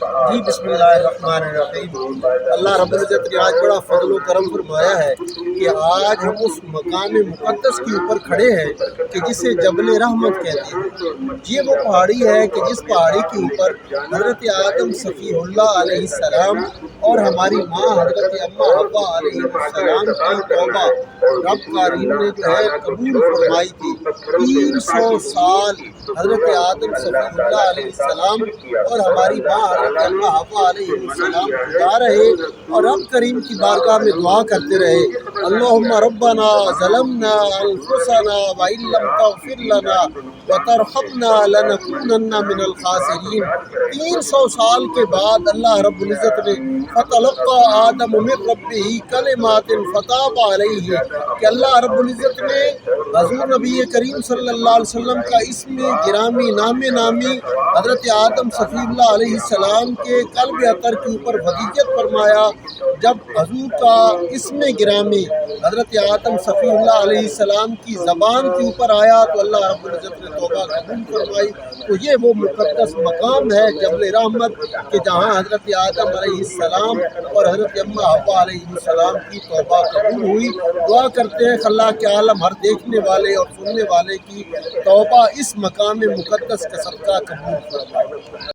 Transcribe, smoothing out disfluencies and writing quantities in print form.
جی بسم اللہ الرحمن الرحیم۔ اللہ رب العزت نے آج بڑا فضل و کرم فرمایا ہے کہ آج ہم اس مقام مقدس کے اوپر کھڑے ہیں کہ جسے جبل رحمت کہتے ہیں۔ یہ وہ پہاڑی ہے کہ جس پہاڑی کے اوپر حضرت آدم صفی اللہ علیہ السلام اور ہماری ماں حضرت اماں حوا علیہ السلام کی توبہ رب کریم نے جو ہے قبول فرمائی تھی۔ 300 سال حضرت آدم صفی اللہ علیہ السلام اور ہماری ماں حضرت اماں حوا علیہ السلام خدا رہے اور رب کریم کی بارگاہ میں دعا کرتے رہے، اللہم ربنا ظلمنا انفسنا وان لم تغفر لنا وترحمنا لنکونن من الخاسرین۔ 300 سال کے بعد اللہ رب العزت نے فتلقى آدم من ربہ کلمات فتاب علیہ کہ اللہ رب العزت نے حضور نبی کریم صلی اللہ علیہ وسلم کا اسم گرامی نامی حضرت آدم صفی اللہ علیہ السلام کے قلب اطہر کے اوپر ودیعت فرمایا۔ جب حضور کا اسم گرامی حضرت آدم صفی اللہ علیہ السلام کی زبان کے اوپر آیا تو اللہ رب العزت نے توبہ قبول فرمائی۔ تو یہ وہ مقدس مقام ہے جبل رحمت کہ جہاں حضرت آدم علیہ السلام اور حضرت اماں حوا علیہ السلام کی توبہ قبول ہوئی۔ دعا کرتے ہیں کہ اللہ کے عالم ہر دیکھنے والے اور سننے والے کی توبہ اس مقام مقدس کا صدقہ قبول فرمائے۔